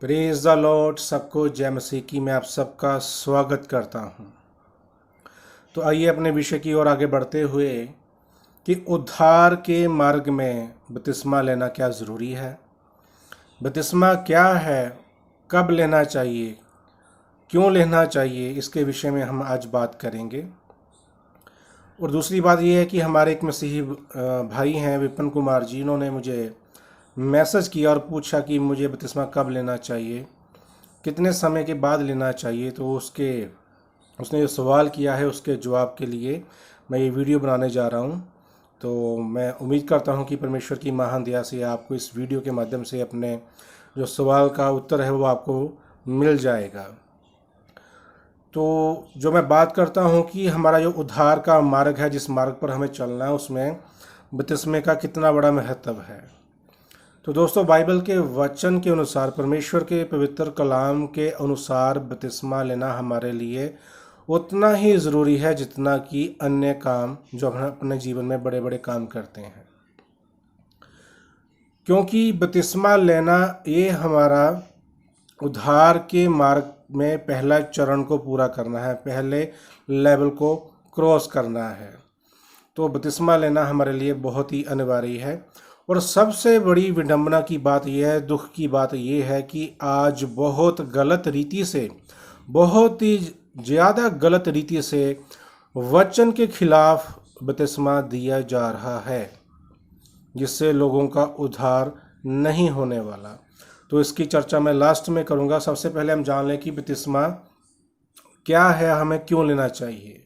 Praise the Lord. सबको जय मसीह की मैं आप सबका स्वागत करता हूं। तो आइए अपने विषय की ओर आगे बढ़ते हुए कि उद्धार के मार्ग में बपतिस्मा लेना क्या ज़रूरी है, बपतिस्मा क्या है, कब लेना चाहिए, क्यों लेना चाहिए, इसके विषय में हम आज बात करेंगे। और दूसरी बात यह है कि हमारे एक मसीही भाई हैं विपिन कुमार जी, इन्होंने मुझे मैसेज किया और पूछा कि मुझे बपतिस्मा कब लेना चाहिए, कितने समय के बाद लेना चाहिए। तो उसने जो सवाल किया है उसके जवाब के लिए मैं ये वीडियो बनाने जा रहा हूँ। तो मैं उम्मीद करता हूँ कि परमेश्वर की महान दया से आपको इस वीडियो के माध्यम से अपने जो सवाल का उत्तर है वो आपको मिल जाएगा। तो जो मैं बात करता हूँ कि हमारा जो उद्धार का मार्ग है, जिस मार्ग पर हमें चलना है, उसमें बपतिस्मे का कितना बड़ा महत्व है। तो दोस्तों, बाइबल के वचन के अनुसार, परमेश्वर के पवित्र कलाम के अनुसार बपतिस्मा लेना हमारे लिए उतना ही ज़रूरी है जितना कि अन्य काम जो हम अपने जीवन में बड़े बड़े काम करते हैं। क्योंकि बपतिस्मा लेना ये हमारा उद्धार के मार्ग में पहला चरण को पूरा करना है, पहले लेवल को क्रॉस करना है। तो बपतिस्मा लेना हमारे लिए बहुत ही अनिवार्य है। और सबसे बड़ी विडंबना की बात यह है, दुख की बात यह है कि आज बहुत गलत रीति से, बहुत ही ज़्यादा गलत रीति से वचन के खिलाफ बपतिस्मा दिया जा रहा है, जिससे लोगों का उद्धार नहीं होने वाला। तो इसकी चर्चा मैं लास्ट में करूंगा। सबसे पहले हम जान लें कि बपतिस्मा क्या है, हमें क्यों लेना चाहिए।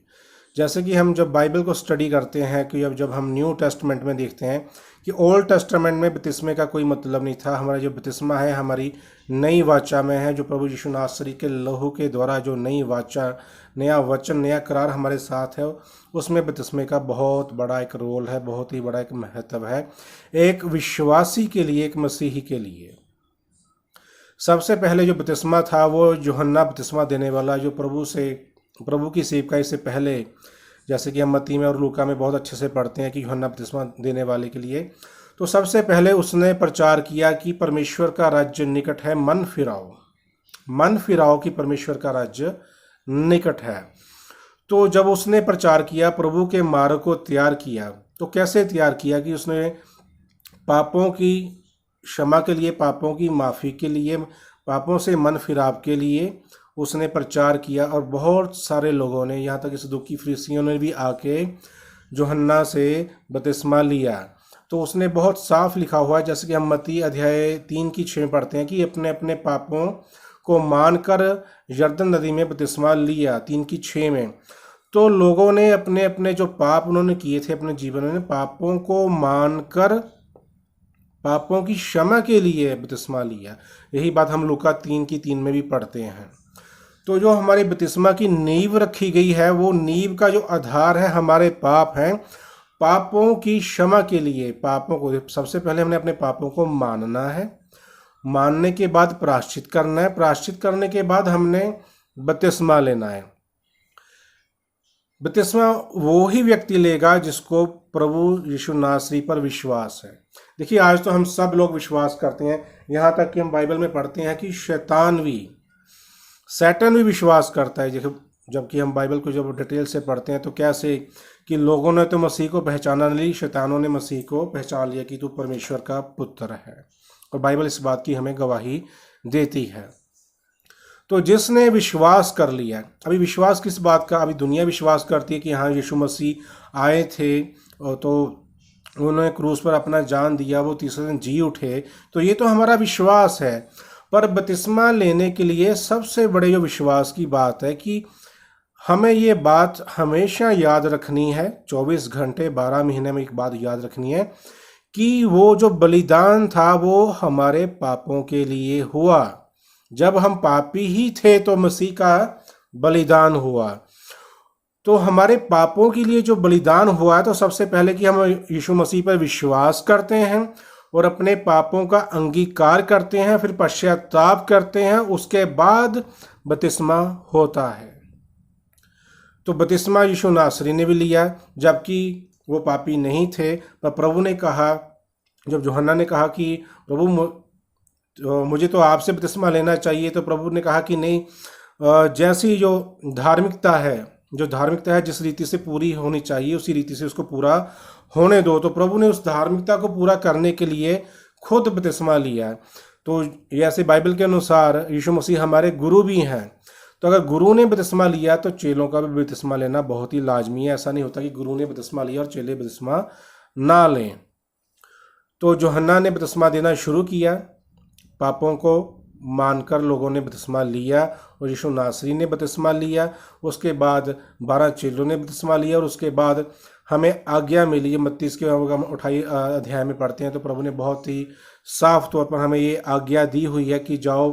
जैसे कि हम जब बाइबल को स्टडी करते हैं कि जब हम न्यू टेस्टामेंट में देखते हैं कि ओल्ड टेस्टामेंट में बपतिस्मे का कोई मतलब नहीं था। हमारा जो बपतिस्मा है हमारी नई वाचा में है, जो प्रभु यीशु नासरी के लहू के द्वारा जो नई वाचा, नया वचन, नया करार हमारे साथ है, उसमें बपतिस्मे का बहुत बड़ा एक रोल है, बहुत ही बड़ा एक महत्व है एक विश्वासी के लिए, एक मसीही के लिए। सबसे पहले जो बपतिस्मा था वो यूहन्ना बपतिस्मा देने वाला, जो प्रभु की सेवकाई से पहले, जैसे कि हम मत्ती में और लूका में बहुत अच्छे से पढ़ते हैं कि यूहन्ना बपतिस्मा देने वाले के लिए, तो सबसे पहले उसने प्रचार किया कि परमेश्वर का राज्य निकट है, मन फिराओ, मन फिराओ कि परमेश्वर का राज्य निकट है। तो जब उसने प्रचार किया, प्रभु के मार्ग को तैयार किया, तो कैसे तैयार किया कि उसने पापों की क्षमा के लिए, पापों की माफ़ी के लिए, पापों से मन फिराव के लिए उसने प्रचार किया। और बहुत सारे लोगों ने, यहाँ तक इस दुखी फरीसियों ने भी आके यूहन्ना से बपतिस्मा लिया। तो उसने बहुत साफ लिखा हुआ है, जैसे कि हम मत्ती अध्याय 3:6 पढ़ते हैं कि अपने अपने पापों को मानकर यरदन नदी में बपतिस्मा लिया, 3:6 में। तो लोगों ने अपने अपने जो पाप उन्होंने किए थे अपने जीवन में, पापों को मानकर पापों की क्षमा के लिए बपतिस्मा लिया। यही बात हम लूका 3:3 में भी पढ़ते हैं। तो जो हमारी बपतिस्मा की नींव रखी गई है, वो नींव का जो आधार है हमारे पाप हैं। पापों की क्षमा के लिए, पापों को सबसे पहले हमने अपने पापों को मानना है, मानने के बाद प्रायश्चित करना है, प्रायश्चित करने के बाद हमने बपतिस्मा लेना है। बपतिस्मा वो ही व्यक्ति लेगा जिसको प्रभु यीशु नासरी पर विश्वास है। देखिए, आज तो हम सब लोग विश्वास करते हैं, यहाँ तक कि हम बाइबल में पढ़ते हैं कि सैटन भी विश्वास करता है। जबकि हम बाइबल को जब डिटेल से पढ़ते हैं तो कैसे कि लोगों ने तो मसीह को पहचाना नहीं, शैतानों ने मसीह को पहचान लिया कि तू परमेश्वर का पुत्र है। और बाइबल इस बात की हमें गवाही देती है। तो जिसने विश्वास कर लिया, अभी विश्वास किस बात का, अभी दुनिया विश्वास करती है कि हाँ यीशु मसीह आए थे और तो उन्होंने क्रूस पर अपना जान दिया, वो तीसरे दिन जी उठे, तो ये तो हमारा विश्वास है। पर बपतिस्मा लेने के लिए सबसे बड़े जो विश्वास की बात है कि हमें ये बात हमेशा याद रखनी है, 24 घंटे 12 महीने में एक बात याद रखनी है कि वो जो बलिदान था वो हमारे पापों के लिए हुआ। जब हम पापी ही थे तो मसीह का बलिदान हुआ। तो हमारे पापों के लिए जो बलिदान हुआ है, तो सबसे पहले कि हम यीशु मसीह पर विश्वास करते हैं और अपने पापों का अंगीकार करते हैं, फिर पश्चाताप करते हैं, उसके बाद बपतिस्मा होता है। तो बपतिस्मा यीशु नासरी ने भी लिया, जबकि वो पापी नहीं थे। पर प्रभु ने कहा, जब यूहन्ना ने कहा कि प्रभु तो मुझे तो आपसे बपतिस्मा लेना चाहिए। तो प्रभु ने कहा कि नहीं, जैसी जो धार्मिकता है जिस रीति से पूरी होनी चाहिए उसी रीति से उसको पूरा होने दो। तो प्रभु ने उस धार्मिकता को पूरा करने के लिए खुद बपतिस्मा लिया। तो ऐसे बाइबल के अनुसार यीशु मसीह हमारे गुरु भी हैं। तो अगर गुरु ने बपतिस्मा लिया तो चेलों का भी बपतिस्मा लेना बहुत ही लाजमी है। ऐसा नहीं होता कि गुरु ने बपतिस्मा लिया और चेले बपतिस्मा ना लें। तो यूहन्ना ने बपतिस्मा देना शुरू किया, पापों को मानकर लोगों ने बपतिस्मा लिया और यीशु नासरी ने बपतिस्मा लिया। उसके बाद 12 चेलों ने बपतिस्मा लिया और उसके बाद हमें आज्ञा मिली। मत्ती के हम 28 अध्याय में पढ़ते हैं तो प्रभु ने बहुत ही साफ तौर पर हमें ये आज्ञा दी हुई है कि जाओ,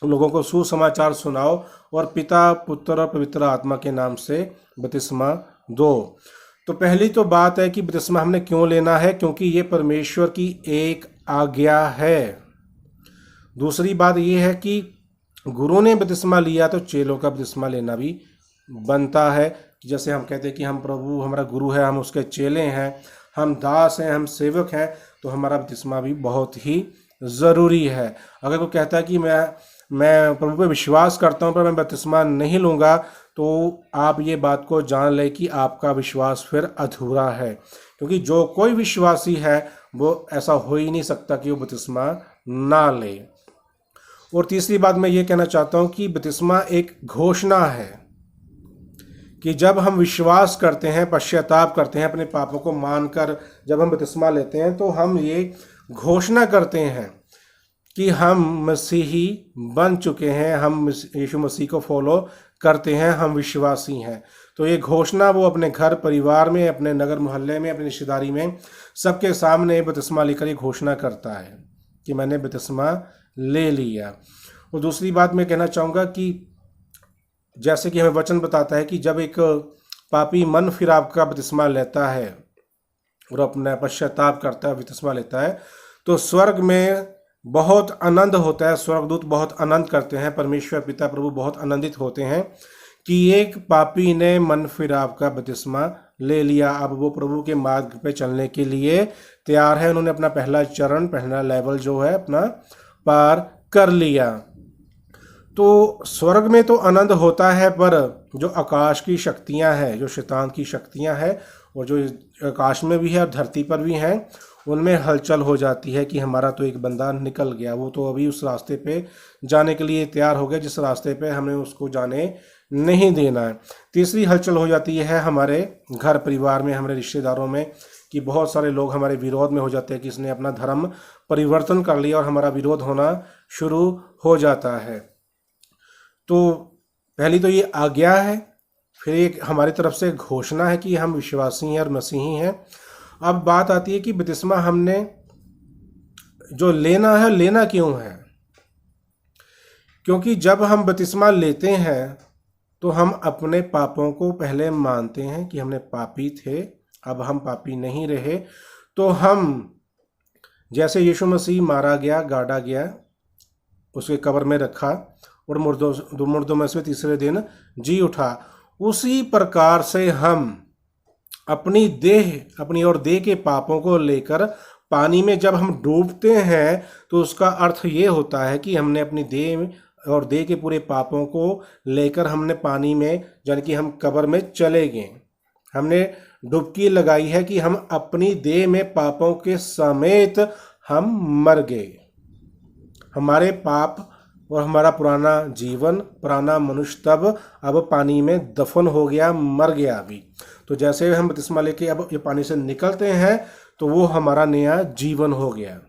लोगों को सुसमाचार सुनाओ और पिता, पुत्र और पवित्र आत्मा के नाम से बपतिस्मा दो। तो पहली तो बात है कि बपतिस्मा हमने क्यों लेना है, क्योंकि ये परमेश्वर की एक आज्ञा है। दूसरी बात ये है कि गुरु ने बपतिस्मा लिया तो चेलों का बपतिस्मा लेना भी बनता है। जैसे हम कहते हैं कि हम प्रभु हमारा गुरु है, हम उसके चेले हैं, हम दास हैं, हम सेवक हैं, तो हमारा बपतिस्मा भी बहुत ही ज़रूरी है। अगर कोई कहता है कि मैं प्रभु पे विश्वास करता हूँ पर मैं बपतिस्मा नहीं लूँगा, तो आप ये बात को जान लें कि आपका विश्वास फिर अधूरा है। क्योंकि जो कोई विश्वासी है वो ऐसा हो ही नहीं सकता कि वो बपतिस्मा ना ले। और तीसरी बात मैं ये कहना चाहता हूँ कि बपतिस्मा एक घोषणा है कि जब हम विश्वास करते हैं, पश्चाताप करते हैं, अपने पापों को मानकर जब हम बपतिस्मा लेते हैं तो हम ये घोषणा करते हैं कि हम मसीही बन चुके हैं, हम यीशु मसीह को फॉलो करते हैं, हम विश्वासी हैं। तो ये घोषणा वो अपने घर परिवार में, अपने नगर मोहल्ले में, अपनी रिश्तेदारी में सबके सामने बपतिस्मा लेकर ये घोषणा करता है कि मैंने बपतिस्मा ले लिया। और दूसरी बात मैं कहना चाहूँगा कि जैसे कि हमें वचन बताता है कि जब एक पापी मन फिराव का बपतिस्मा लेता है और अपना पश्चाताप करता है, बपतिस्मा लेता है, तो स्वर्ग में बहुत आनंद होता है। स्वर्गदूत बहुत आनंद करते हैं, परमेश्वर पिता प्रभु बहुत आनंदित होते हैं कि एक पापी ने मन फिराव का बपतिस्मा ले लिया। अब वो प्रभु के मार्ग पे चलने के लिए तैयार है। उन्होंने अपना पहला चरण, पहला लेवल जो है अपना पार कर लिया। तो स्वर्ग में तो आनंद होता है, पर जो आकाश की शक्तियां हैं, जो शैतान की शक्तियां हैं और जो आकाश में भी है और धरती पर भी हैं, उनमें हलचल हो जाती है कि हमारा तो एक बंदा निकल गया, वो तो अभी उस रास्ते पे जाने के लिए तैयार हो गया जिस रास्ते पे हमने उसको जाने नहीं देना है। तीसरी हलचल हो जाती है हमारे घर परिवार में, हमारे रिश्तेदारों में, कि बहुत सारे लोग हमारे विरोध में हो जाते हैं कि इसने अपना धर्म परिवर्तन कर लिया और हमारा विरोध होना शुरू हो जाता है। तो पहली तो ये आज्ञा है, फिर एक हमारी तरफ से घोषणा है कि हम विश्वासी हैं और मसीही हैं। अब बात आती है कि बपतिस्मा हमने जो लेना है, लेना क्यों है? क्योंकि जब हम बपतिस्मा लेते हैं तो हम अपने पापों को पहले मानते हैं कि हमने पापी थे, अब हम पापी नहीं रहे। तो हम जैसे यीशु मसीह मारा गया, गाड़ा गया, उसके कब्र में रखा और मुर्दों में से तीसरे दिन जी उठा, उसी प्रकार से हम अपनी और देह के पापों को लेकर पानी में जब हम डूबते हैं तो उसका अर्थ ये होता है कि हमने अपनी देह और देह के पूरे पापों को लेकर हमने पानी में, यानी कि हम कब्र में चले गए। हमने डुबकी लगाई है कि हम अपनी देह में पापों के समेत हम मर गए। हमारे पाप और हमारा पुराना जीवन, पुराना मनुष्य तब अब पानी में दफन हो गया, मर गया अभी। तो जैसे हम बपतिस्मा लेके अब ये पानी से निकलते हैं तो वो हमारा नया जीवन हो गया।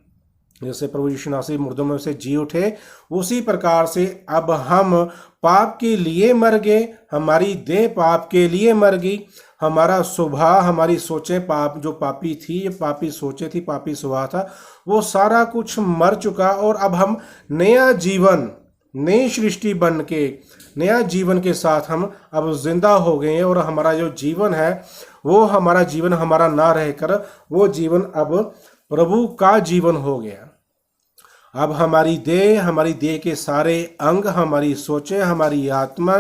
जैसे प्रभु यीशु मसीह मुर्दों में से जी उठे, उसी प्रकार से अब हम पाप के लिए मर गए, हमारी देह पाप के लिए मर गई, हमारा स्वभाव, हमारी सोचें पाप, जो पापी थी, ये पापी सोचें थी, पापी स्वभाव था, वो सारा कुछ मर चुका और अब हम नया जीवन, नई सृष्टि बन के नया जीवन के साथ हम अब जिंदा हो गए हैं। और हमारा जो जीवन है वो हमारा जीवन हमारा ना रहकर वो जीवन अब प्रभु का जीवन हो गया। अब हमारी देह के सारे अंग, हमारी सोचें, हमारी आत्मा,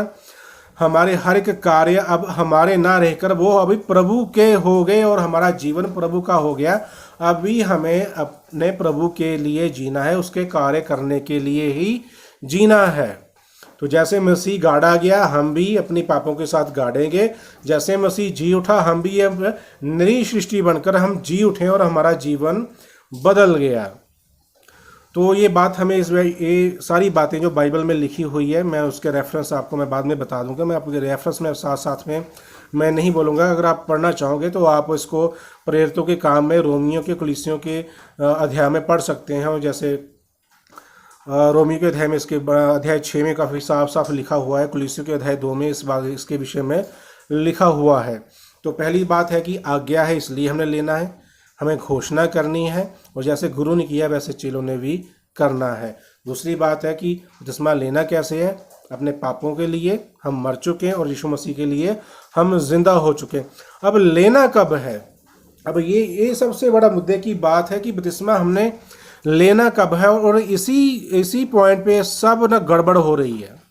हमारे हर एक कार्य अब हमारे ना रहकर वो अभी प्रभु के हो गए और हमारा जीवन प्रभु का हो गया। अभी हमें अपने प्रभु के लिए जीना है, उसके कार्य करने के लिए ही जीना है। तो जैसे मसीह गाड़ा गया, हम भी अपनी पापों के साथ गाड़ेंगे। जैसे मसीह जी उठा, हम भी अब नई सृष्टि बनकर हम जी उठे और हमारा जीवन बदल गया। तो ये बात हमें ये सारी बातें जो बाइबल में लिखी हुई है, मैं उसके रेफरेंस आपको मैं बाद में बता दूंगा। मैं आपके रेफरेंस में साथ साथ में मैं नहीं बोलूँगा। अगर आप पढ़ना चाहोगे तो आप इसको प्रेरितों के काम में, रोमियो के, कलीसियों के अध्याय में पढ़ सकते हैं। और जैसे रोमियो के अध्याय में, इसके अध्याय 6 में काफ़ी साफ साफ लिखा हुआ है। कलीसियों के अध्याय 2 में इसके विषय में लिखा हुआ है। तो पहली बात है कि आज्ञा है, इसलिए हमने लेना है, हमें घोषणा करनी है, और जैसे गुरु ने किया वैसे चेलों ने भी करना है। दूसरी बात है कि बपतिस्मा लेना कैसे है? अपने पापों के लिए हम मर चुके हैं और यीशु मसीह के लिए हम जिंदा हो चुके हैं। अब लेना कब है? अब ये सबसे बड़ा मुद्दे की बात है कि बपतिस्मा हमने लेना कब है। और इसी पॉइंट पे सब ना गड़बड़ हो रही है,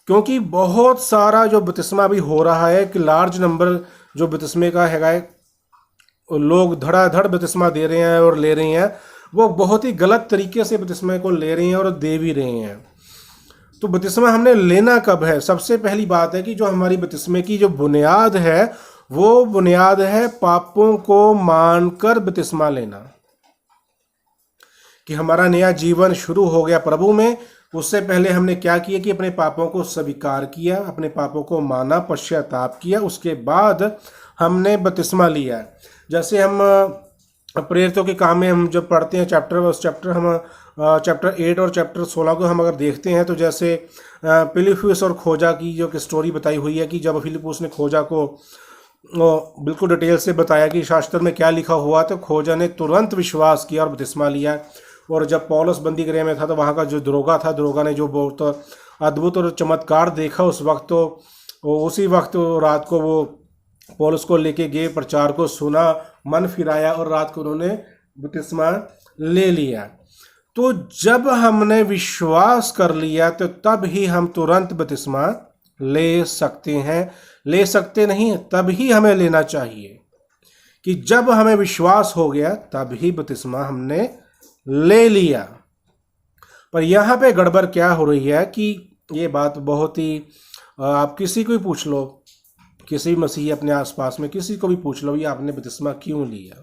क्योंकि बहुत सारा जो बपतिस्मा भी हो रहा है कि लार्ज नंबर जो बपतिस्मे का है, लोग धड़ाधड़ बपतिस्मा दे रहे हैं और ले रहे हैं, वो बहुत ही गलत तरीके से बपतिस्मे को ले रहे हैं और दे भी रहे हैं। तो बपतिस्मा हमने लेना कब है? सबसे पहली बात है कि जो हमारी बपतिस्मे की जो बुनियाद है, वो बुनियाद है पापों को मानकर बपतिस्मा लेना। कि हमारा नया जीवन शुरू हो गया प्रभु में। उससे पहले हमने क्या किया कि अपने पापों को स्वीकार किया, अपने पापों को माना, पश्चाताप किया, उसके बाद हमने बपतिस्मा लिया। जैसे हम प्रेरितों के काम में हम जब पढ़ते हैं चैप्टर 8 और चैप्टर 16 को हम अगर देखते हैं, तो जैसे फिलिप्पुस और खोजा की जो स्टोरी बताई हुई है कि जब फिलिप्पुस ने खोजा को बिल्कुल डिटेल से बताया कि शास्त्र में क्या लिखा हुआ, तो खोजा ने तुरंत विश्वास किया और बपतिस्मा लिया। और जब पौलुस बंदी गृह में था, तो वहाँ का जो दरोगा ने जो बहुत अद्भुत और चमत्कार देखा, उसी वक्त रात को वो पौलुस को लेके गए, प्रचार को सुना, मन फिराया और रात को उन्होंने बपतिस्मा ले लिया। तो जब हमने विश्वास कर लिया, तो तब ही हम तुरंत बपतिस्मा ले सकते हैं। ले सकते नहीं, तब ही हमें लेना चाहिए कि जब हमें विश्वास हो गया तब ही बपतिस्मा हमने ले लिया। पर यहाँ पे गड़बड़ क्या हो रही है कि ये बात बहुत ही, आप किसी को भी पूछ लो, किसी मसीही अपने आसपास में किसी को भी पूछ लो, ये आपने बपतिस्मा क्यों लिया?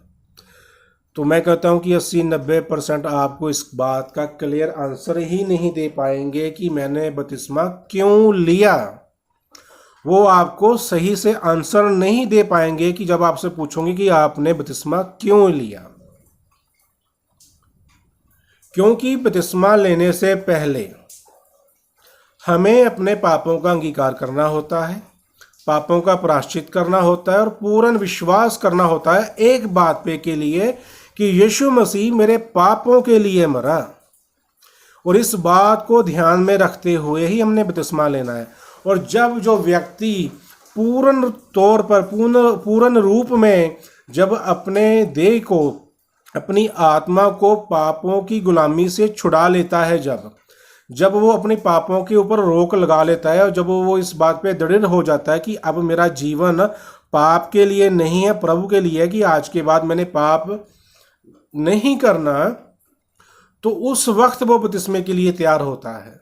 तो मैं कहता हूँ कि 80-90% आपको इस बात का क्लियर आंसर ही नहीं दे पाएंगे कि मैंने बपतिस्मा क्यों लिया। वो आपको सही से आंसर नहीं दे पाएंगे कि जब आपसे पूछोगे कि आपने बपतिस्मा क्यों लिया। क्योंकि बपतिस्मा लेने से पहले हमें अपने पापों का अंगीकार करना होता है, पापों का प्रायश्चित करना होता है और पूर्ण विश्वास करना होता है एक बात पे के लिए कि यीशु मसीह मेरे पापों के लिए मरा। और इस बात को ध्यान में रखते हुए ही हमने बपतिस्मा लेना है। और जब जो व्यक्ति पूर्ण तौर पर, पूर्ण रूप में जब अपने देह को, अपनी आत्मा को पापों की गुलामी से छुड़ा लेता है, जब वो अपने पापों के ऊपर रोक लगा लेता है, और जब वो इस बात पे दृढ़ हो जाता है कि अब मेरा जीवन पाप के लिए नहीं है, प्रभु के लिए है, कि आज के बाद मैंने पाप नहीं करना, तो उस वक्त वो बपतिस्मे के लिए तैयार होता है।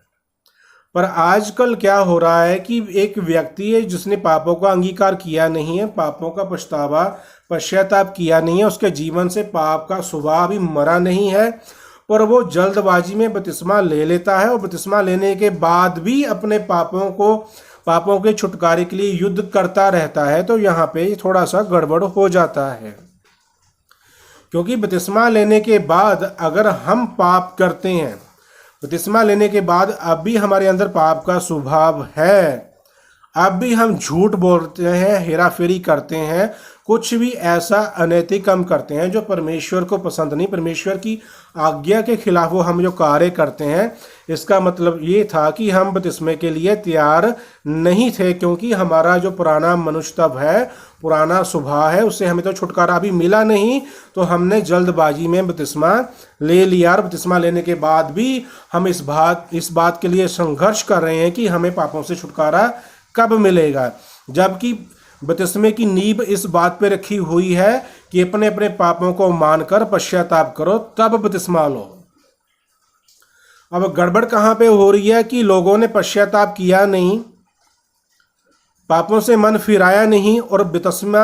पर आजकल क्या हो रहा है कि एक व्यक्ति है जिसने पापों का अंगीकार किया नहीं है, पापों का पश्चाताप किया नहीं है, उसके जीवन से पाप का स्वभाव भी मरा नहीं है, पर वो जल्दबाजी में बपतिस्मा ले लेता है और बपतिस्मा लेने के बाद भी अपने पापों के छुटकारे के लिए युद्ध करता रहता है। तो यहाँ पे थोड़ा सा गड़बड़ हो जाता है, क्योंकि बपतिस्मा लेने के बाद अगर हम पाप करते हैं, बपतिस्मा लेने के बाद अब भी हमारे अंदर पाप का स्वभाव है, अब भी हम झूठ बोलते हैं, हेरा फेरी करते हैं, कुछ भी ऐसा अनैतिक काम करते हैं जो परमेश्वर को पसंद नहीं, परमेश्वर की आज्ञा के खिलाफ वो हम जो कार्य करते हैं, इसका मतलब ये था कि हम बपतिस्मे के लिए तैयार नहीं थे, क्योंकि हमारा जो पुराना मनुष्य तब है, पुराना स्वभाव है, उससे हमें तो छुटकारा अभी मिला नहीं। तो हमने जल्दबाजी में बपतिस्मा ले लिया, और बपतिस्मा लेने के बाद भी हम इस बात के लिए संघर्ष कर रहे हैं कि हमें पापों से छुटकारा कब मिलेगा, जबकि बपतिस्मे की नींव इस बात पे रखी हुई है कि अपने अपने पापों को मानकर पश्चाताप करो तब बपतिस्मा लो। अब गड़बड़ कहाँ पे हो रही है कि लोगों ने पश्चाताप किया नहीं, पापों से मन फिराया नहीं और बपतिस्मा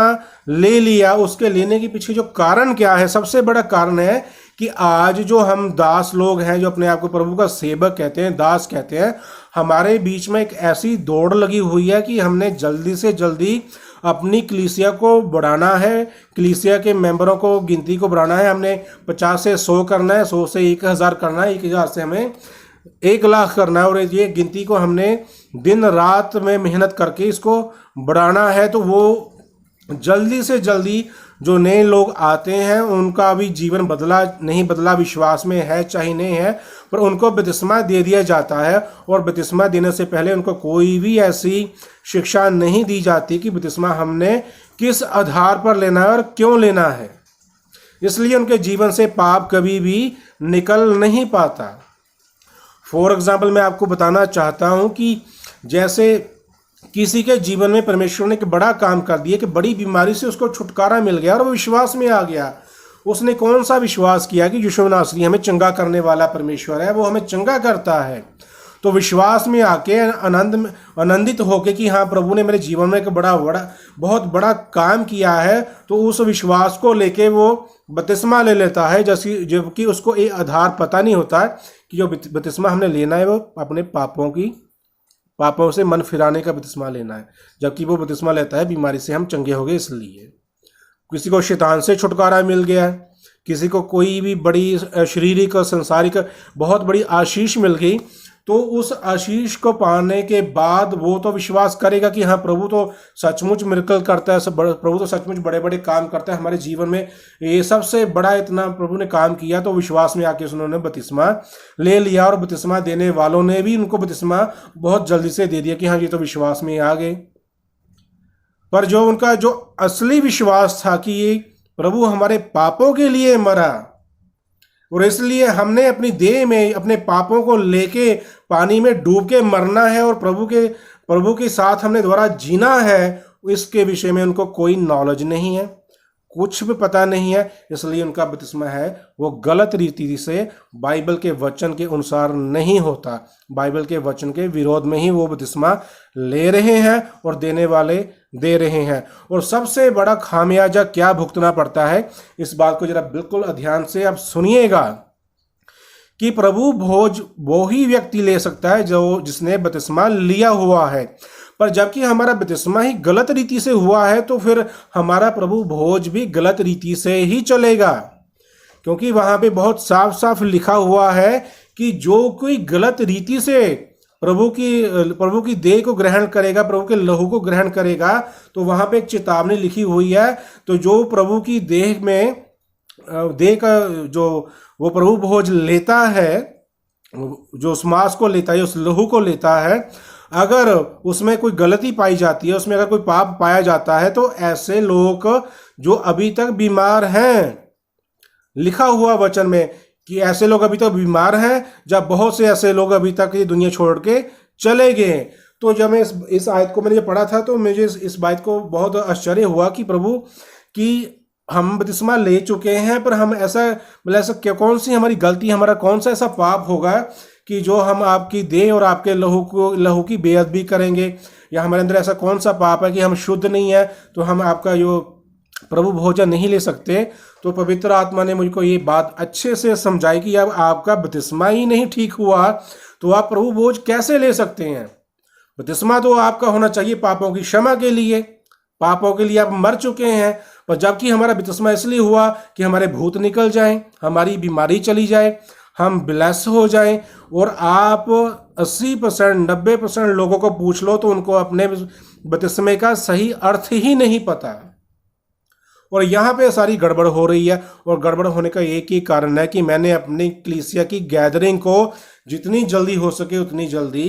ले लिया। उसके लेने के पीछे जो कारण क्या है, सबसे बड़ा कारण है कि आज जो हम दास लोग हैं, जो अपने आप को प्रभु का सेवक कहते हैं, दास कहते हैं, हमारे बीच में एक ऐसी दौड़ लगी हुई है कि हमने जल्दी से जल्दी अपनी कलीसिया को बढ़ाना है, कलीसिया के मेंबरों को गिनती को बढ़ाना है। हमने 50 से 100 करना है, 100 से 1000 करना है, 1000 से हमें 1 लाख करना है, और ये गिनती को हमने दिन रात में मेहनत करके इसको बढ़ाना है। तो वो जल्दी से जल्दी जो नए लोग आते हैं उनका भी जीवन बदला नहीं बदला, विश्वास में है चाहे नहीं है, पर उनको बपतिस्मा दे दिया जाता है। और बपतिस्मा देने से पहले उनको कोई भी ऐसी शिक्षा नहीं दी जाती कि बपतिस्मा हमने किस आधार पर लेना है और क्यों लेना है। इसलिए उनके जीवन से पाप कभी भी निकल नहीं पाता। फॉर एग्जाम्पल मैं आपको बताना चाहता हूँ कि जैसे किसी के जीवन में परमेश्वर ने एक बड़ा काम कर दिया कि बड़ी बीमारी से उसको छुटकारा मिल गया और वो विश्वास में आ गया। उसने कौन सा विश्वास किया कि यीशु नासरी हमें चंगा करने वाला परमेश्वर है, वो हमें चंगा करता है। तो विश्वास में आके आनंदित होके कि हाँ प्रभु ने मेरे जीवन में एक बहुत बड़ा काम किया है, तो उस विश्वास को लेके वो बपतिस्मा ले लेता है, जबकि उसको ये आधार पता नहीं होता कि जो बपतिस्मा हमने लेना है वो अपने पापों से मन फिराने का बपतिस्मा लेना है, जबकि वो बपतिस्मा लेता है बीमारी से हम चंगे हो गए इसलिए। किसी को शैतान से छुटकारा मिल गया, किसी को कोई भी बड़ी शारीरिक और सांसारिक बहुत बड़ी आशीष मिल गई, तो उस आशीष को पाने के बाद वो तो विश्वास करेगा कि हाँ प्रभु तो सचमुच मिरेकल करता है, प्रभु तो सचमुच बड़े बड़े काम करता है हमारे जीवन में, ये सबसे बड़ा इतना प्रभु ने काम किया। तो विश्वास में आके उन्होंने बपतिस्मा ले लिया, और बपतिस्मा देने वालों ने भी उनको बपतिस्मा बहुत जल्दी से दे दिया कि हाँ ये तो विश्वास में आ गए। पर जो उनका जो असली विश्वास था कि ये प्रभु हमारे पापों के लिए मरा और इसलिए हमने अपनी देह में अपने पापों को लेके पानी में डूब के मरना है और प्रभु के साथ हमने दोबारा जीना है, इसके विषय में उनको कोई नॉलेज नहीं है, कुछ भी पता नहीं है। इसलिए उनका बपतिस्मा है वो गलत रीति से बाइबल के वचन के अनुसार नहीं होता, बाइबल के वचन के विरोध में ही वो बपतिस्मा ले रहे हैं और देने वाले दे रहे हैं। और सबसे बड़ा खामियाजा क्या भुगतना पड़ता है, इस बात को जरा बिल्कुल ध्यान से आप सुनिएगा कि प्रभु भोज वो ही व्यक्ति ले सकता है जिसने बपतिस्मा लिया हुआ है। पर जबकि हमारा बपतिस्मा ही गलत रीति से हुआ है तो फिर हमारा प्रभु भोज भी गलत रीति से ही चलेगा, क्योंकि वहां पे बहुत साफ साफ लिखा हुआ है कि जो कोई गलत रीति से प्रभु की देह को ग्रहण करेगा, प्रभु के लहू को ग्रहण करेगा, तो वहां पे एक चेतावनी लिखी हुई है। तो जो प्रभु की देह का जो वो प्रभु भोज लेता है, जो उस मांस को लेता है, उस लहू को लेता है, अगर उसमें कोई गलती पाई जाती है, उसमें अगर कोई पाप पाया जाता है, तो ऐसे लोग जो अभी तक बीमार हैं, लिखा हुआ वचन में कि ऐसे लोग अभी तक बीमार हैं, जब बहुत से ऐसे लोग अभी तक ये दुनिया छोड़ के चले गए। तो जब मैं इस आयत को मैंने पढ़ा था तो मुझे इस बात को बहुत आश्चर्य हुआ कि प्रभु की हम बपतिस्मा ले चुके हैं, पर हम ऐसा कौन सी हमारी गलती, हमारा कौन सा ऐसा पाप होगा कि जो हम आपकी देह और आपके लहू की बेअदबी करेंगे, या हमारे अंदर ऐसा कौन सा पाप है कि हम शुद्ध नहीं है तो हम आपका जो प्रभु भोजन नहीं ले सकते। तो पवित्र आत्मा ने मुझको ये बात अच्छे से समझाई कि अब आपका बपतिस्मा ही नहीं ठीक हुआ तो आप प्रभु भोज कैसे ले सकते हैं। बपतिस्मा तो आपका होना चाहिए पापों की क्षमा के लिए, पापों के लिए आप मर चुके हैं, पर जबकि हमारा बपतिस्मा इसलिए हुआ कि हमारे भूत निकल जाएं, हमारी बीमारी चली जाए, हम ब्लेस हो जाएं और आप 80% 90% लोगों को पूछ लो तो उनको अपने बपतिस्मे का सही अर्थ ही नहीं पता। और यहाँ पे सारी गड़बड़ हो रही है, और गड़बड़ होने का एक ही कारण है कि मैंने अपनी कलीसिया की गैदरिंग को जितनी जल्दी हो सके उतनी जल्दी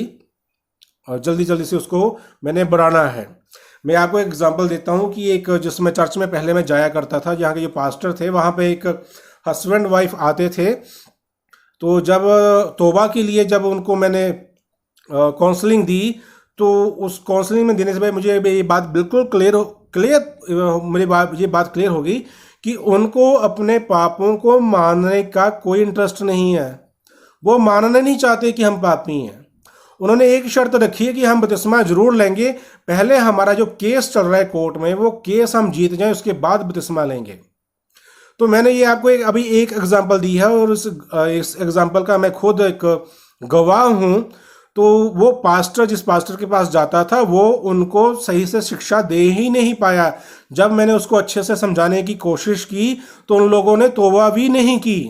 और जल्दी जल्दी से उसको मैंने बढ़ाना है। मैं आपको एक एग्जांपल देता हूँ कि एक जिसमें चर्च में पहले मैं जाया करता था, जहाँ के जो पास्टर थे वहाँ पे एक हस्बैंड वाइफ आते थे। तो जब तौबा के लिए जब उनको मैंने काउंसलिंग दी, तो उस काउंसलिंग में देने से पहले मुझे ये बात बिल्कुल ये बात क्लियर होगी कि उनको अपने पापों को मानने का कोई इंटरेस्ट नहीं है। वो मानना नहीं चाहते कि हम पापी हैं। उन्होंने एक शर्त रखी है कि हम बपतिस्मा जरूर लेंगे, पहले हमारा जो केस चल रहा है कोर्ट में वो केस हम जीत जाएं, उसके बाद बपतिस्मा लेंगे। तो मैंने ये आपको अभी एक एग्जांपल दी है, और इस एग्जांपल का मैं खुद एक गवाह हूं। तो वो पास्टर जिस पास्टर के पास जाता था वो उनको सही से शिक्षा दे ही नहीं पाया। जब मैंने उसको अच्छे से समझाने की कोशिश की तो उन लोगों ने तौबा भी नहीं की,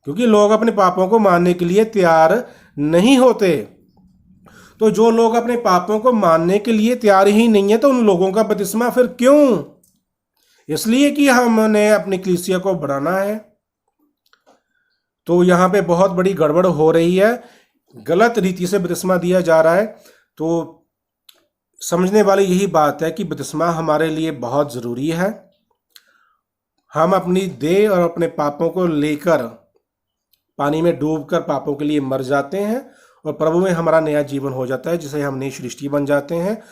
क्योंकि लोग अपने पापों को मानने के लिए तैयार नहीं होते। तो जो लोग अपने पापों को मानने के लिए तैयार ही नहीं है तो उन लोगों का बपतिस्मा फिर क्यों? इसलिए कि हमने अपनी कलीसिया को बढ़ाना है। तो यहाँ पे बहुत बड़ी गड़बड़ हो रही है, गलत रीति से बपतिस्मा दिया जा रहा है। तो समझने वाली यही बात है कि बपतिस्मा हमारे लिए बहुत ज़रूरी है। हम अपनी देह और अपने पापों को लेकर पानी में डूबकर पापों के लिए मर जाते हैं, और प्रभु में हमारा नया जीवन हो जाता है, जिसे हम नई सृष्टि बन जाते हैं।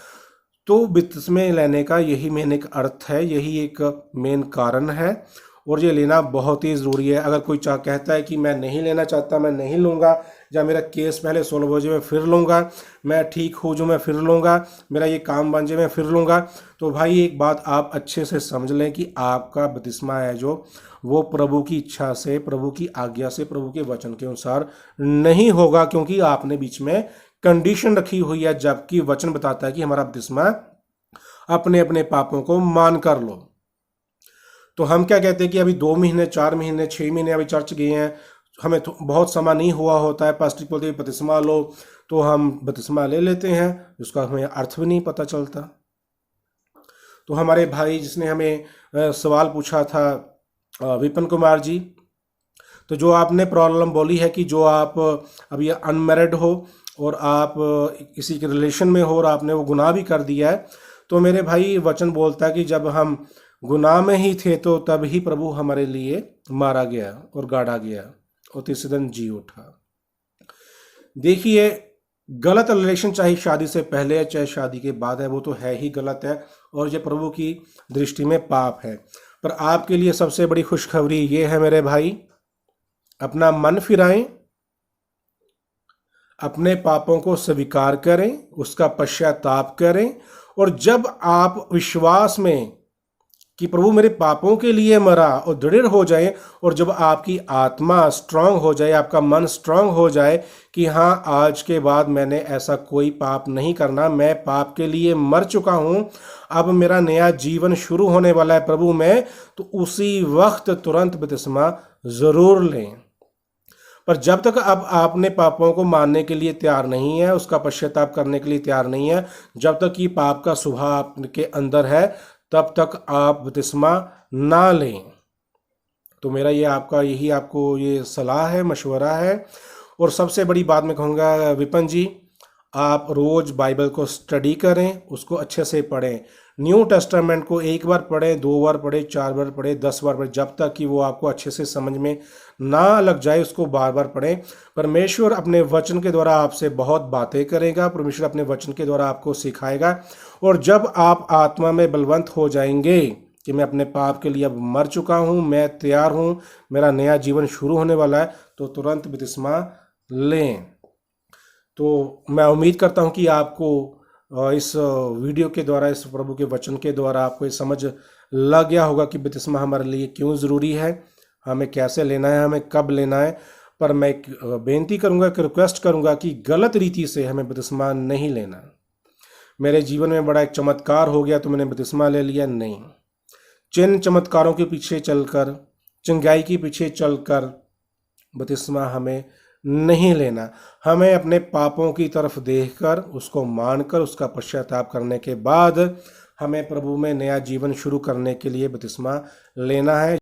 तो बपतिस्मे लेने का यही मेन एक अर्थ है, यही एक मेन कारण है, और ये लेना बहुत ही ज़रूरी है। अगर कोई कहता है कि मैं नहीं लेना चाहता, मैं नहीं लूँगा, या मेरा केस पहले 16 बजे मैं फिर लूँगा, मैं ठीक हो जो मैं फिर लूँगा, मेरा ये काम बन जाए मैं फिर लूँगा, तो भाई एक बात आप अच्छे से समझ लें कि आपका बपतिस्मा है जो वो प्रभु की इच्छा से, प्रभु की आज्ञा से, प्रभु के वचन के अनुसार नहीं होगा, क्योंकि आपने बीच में कंडीशन रखी हुई है, जबकि वचन बताता है कि हमारा बपतिस्मा अपने अपने पापों को मान कर लो। तो हम क्या कहते हैं कि अभी 2 महीने 4 महीने 6 महीने अभी चर्च गए हैं, हमें बहुत समय नहीं हुआ होता है, पास्टर बोलते हैं बपतिस्मा लो, तो हम बपतिस्मा ले लेते हैं, उसका हमें अर्थ भी नहीं पता चलता। तो हमारे भाई जिसने हमें सवाल पूछा था, विपिन कुमार जी, तो जो आपने प्रॉब्लम बोली है कि जो आप अभी अनमैरिड हो और आप किसी के रिलेशन में हो और आपने वो गुनाह भी कर दिया है, तो मेरे भाई वचन बोलता है कि जब हम गुनाह में ही थे तो तब ही प्रभु हमारे लिए मारा गया और गाड़ा गया और तीसरे दिन जी उठा। देखिए, गलत रिलेशन चाहे शादी से पहले है चाहे शादी के बाद है, वो तो है ही गलत है, और ये प्रभु की दृष्टि में पाप है। पर आपके लिए सबसे बड़ी खुशखबरी ये है मेरे भाई, अपना मन फिराएं, अपने पापों को स्वीकार करें, उसका पश्चाताप करें, और जब आप विश्वास में कि प्रभु मेरे पापों के लिए मरा और दृढ़ हो जाए, और जब आपकी आत्मा स्ट्रांग हो जाए, आपका मन स्ट्रांग हो जाए कि हाँ आज के बाद मैंने ऐसा कोई पाप नहीं करना, मैं पाप के लिए मर चुका हूँ, अब मेरा नया जीवन शुरू होने वाला है प्रभु में, तो उसी वक्त तुरंत बपतिस्मा ज़रूर लें। पर जब तक अब आपने पापों को मानने के लिए तैयार नहीं है, उसका पश्चाताप करने के लिए तैयार नहीं है, जब तक ये पाप का स्वभाव आपके अंदर है, तब तक आप बपतिस्मा ना लें। तो मेरा ये यही आपको ये सलाह है, मशवरा है। और सबसे बड़ी बात मैं कहूँगा विपिन जी, आप रोज़ बाइबल को स्टडी करें, उसको अच्छे से पढ़ें। न्यू टेस्टामेंट को 1 बार पढ़ें, 2 बार पढ़ें, 4 बार पढ़ें, 10 बार पढ़ें, जब तक कि वो आपको अच्छे से समझ में ना लग जाए उसको बार बार पढ़ें। परमेश्वर अपने वचन के द्वारा आपसे बहुत बातें करेगा, परमेश्वर अपने वचन के द्वारा आपको सिखाएगा, और जब आप आत्मा में बलवंत हो जाएंगे कि मैं अपने पाप के लिए अब मर चुका हूँ, मैं तैयार हूँ, मेरा नया जीवन शुरू होने वाला है, तो तुरंत बपतिस्मा लें। तो मैं उम्मीद करता हूँ कि आपको इस वीडियो के द्वारा, इस प्रभु के वचन के द्वारा आपको ये समझ लग गया होगा कि बपतिस्मा हमारे लिए क्यों ज़रूरी है, हमें कैसे लेना है, हमें कब लेना है। पर मैं बेनती करूँगा, रिक्वेस्ट करूँगा कि गलत रीति से हमें बपतिस्मा नहीं लेना। मेरे जीवन में बड़ा एक चमत्कार हो गया तो मैंने बपतिस्मा ले लिया, नहीं। चिन्ह चमत्कारों के पीछे चलकर, चंगाई के पीछे चलकर बपतिस्मा हमें नहीं लेना। हमें अपने पापों की तरफ देखकर, उसको मानकर, उसका पश्चाताप करने के बाद हमें प्रभु में नया जीवन शुरू करने के लिए बपतिस्मा लेना है।